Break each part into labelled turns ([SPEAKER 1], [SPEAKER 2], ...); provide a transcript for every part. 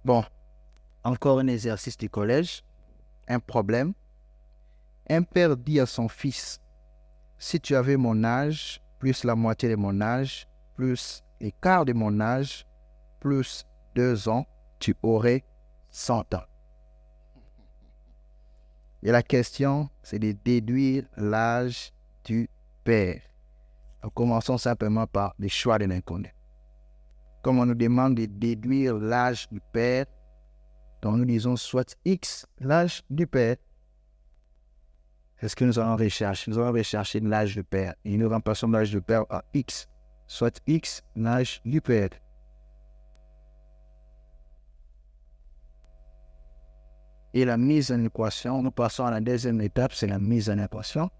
[SPEAKER 1] Bon, encore un exercice du collège, un problème. Un père dit à son fils, si tu avais mon âge, plus la moitié de mon âge, plus le quart de mon âge, plus 2 ans, tu aurais 100 ans. Et la question, c'est de déduire l'âge du père. Donc, commençons simplement par les choix de l'inconnu. Comme on nous demande de déduire l'âge du père, donc nous disons soit X, l'âge du père. C'est ce que nous allons rechercher. Nous allons rechercher l'âge du père. Et nous remplaçons l'âge du père à X. Soit X, l'âge du père. Et la mise en équation, nous passons à la deuxième étape, c'est la mise en équation.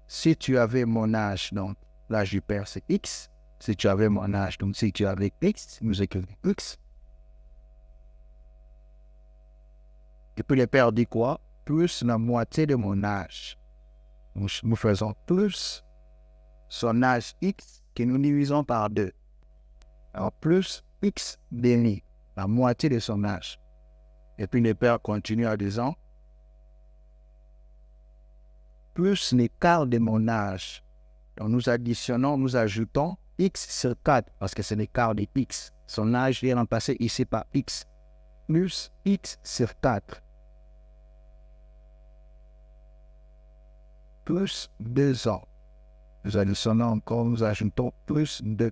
[SPEAKER 1] Si tu avais mon âge, donc l'âge du père c'est X. Si tu avais mon âge, donc si tu avais X, nous écrivons X. Et puis le père dit quoi? Plus la moitié de mon âge. Donc, nous faisons plus son âge X que nous divisons par 2. Alors plus X demi, la moitié de son âge. Et puis le père continue en disant plus l'écart de mon âge. Donc nous additionnons, nous ajoutons X sur 4 parce que c'est l'écart de X. Son âge est remplacé ici par X. Plus X sur 4. Plus 2 ans. Nous additionnons encore, nous ajoutons plus 2.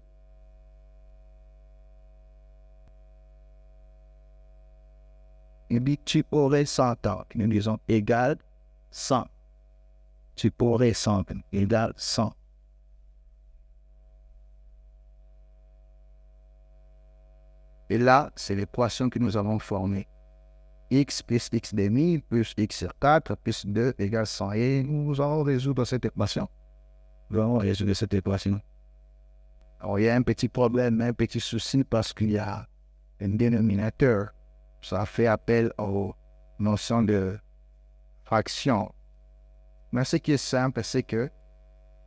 [SPEAKER 1] Il dit tu aurais 100 ans. Nous disons égal 100. Tu aurais 100 égal 100. Et là, c'est l'équation que nous avons formée. X plus X demi plus X sur 4 plus 2 égale 100. Et nous allons résoudre cette équation. Nous allons résoudre cette équation. Alors, il y a un petit problème, un petit souci parce qu'il y a un dénominateur. Ça fait appel aux notions de fraction. Mais ce qui est simple, c'est que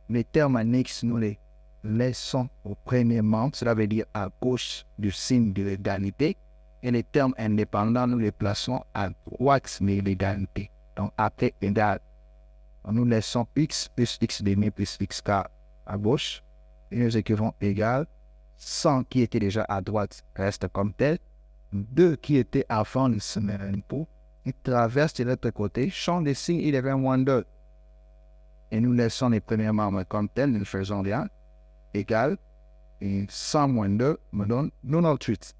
[SPEAKER 1] les termes annexes, nous les laissons au premier membre. Cela veut dire à gauche du signe de l'égalité. Et les termes indépendants, nous les plaçons à droite de l'égalité. Donc, après égal. Nous laissons X plus X demi plus X quart à gauche. Et nous écrivons égal. 100 qui était déjà à droite reste comme tel. 2 qui était avant le signe d'impôt. Il traverse de l'autre côté. Change de signe, il devient moins 2. Et nous laissons les premiers membres comme tel. Nous ne faisons rien. Égal. Et 100 moins 2 me donne 98.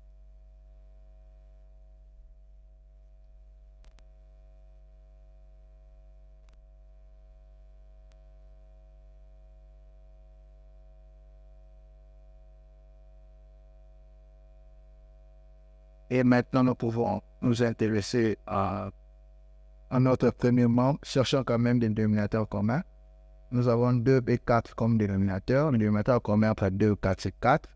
[SPEAKER 1] Et maintenant, nous pouvons nous intéresser à notre premier membre, cherchant quand même des dénominateurs communs. Nous avons 2 et 4 comme dénominateur. Le dénominateur commun entre 2 et 4, c'est 4.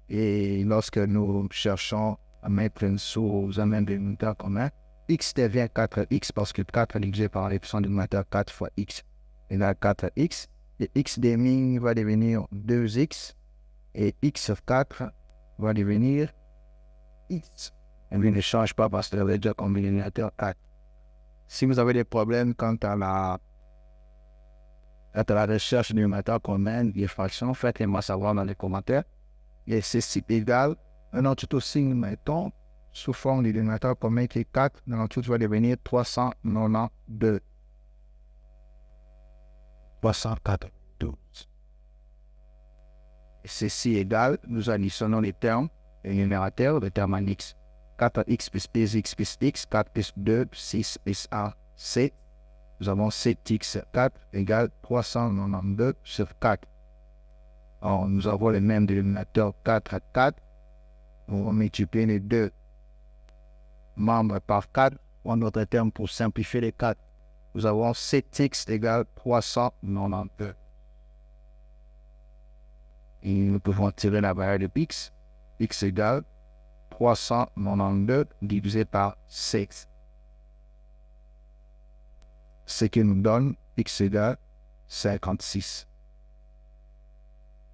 [SPEAKER 1] Et lorsque nous cherchons à mettre sous un même dénominateur commun, x devient 4x parce que 4 divisé par l'épsilon dénominateur 4 fois x égale 4x. Et x demi va devenir 2x. Et x sur 4 va devenir x. Et lui ne change pas parce que c'est déjà comme dénominateur 4. Si vous avez des problèmes quant à la recherche du dénominateur commun, des fractions, faites-les-moi savoir dans les commentaires. Et ceci égale un autre signe, mettons, sous forme du dénominateur commun qui est 4, dans l'autre va devenir 392. 392. Et ceci égale, nous additionnons les termes, les numérateurs, le terme en x. 4x plus 2x plus x, 4 plus 2, 6 plus 1, 7. Nous avons 7x 4 égale 392 sur 4. Alors, nous avons le même dénominateur 4 à 4. On va multiplier les deux membres par 4. Ou en d'autres termes, pour simplifier les 4, nous avons 7x égale 392. Et nous pouvons tirer la valeur de x. X égale 392 divisé par 6. Ce qui nous donne x égale 56.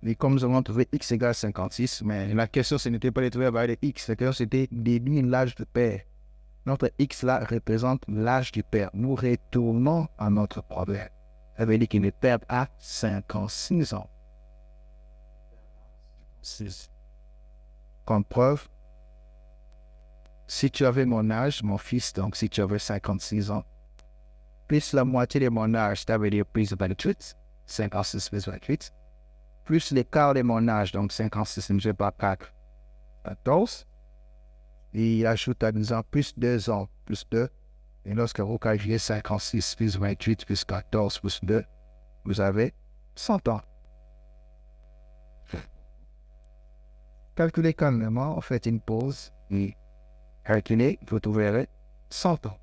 [SPEAKER 1] Et comme nous avons trouvé x égale 56, mais la question, ce n'était pas de trouver la valeur de x, la question, c'était d'éliminer l'âge du père. Notre x là représente l'âge du père. Nous retournons à notre problème. Ça veut dire que le père a 56 ans. Comme preuve, si tu avais mon âge, mon fils, donc si tu avais 56 ans, plus la moitié de mon âge, ça veut dire plus 28, 56 plus 28, plus le quart de mon âge, donc 56 divisé par 4, 14, et il ajoute à 10 ans plus 2 ans, plus 2, et lorsque vous calculez 56 plus 28 plus 14 plus 2, vous avez 100 ans. Calculez calmement, faites une pause, et calculez, vous trouverez 100 ans.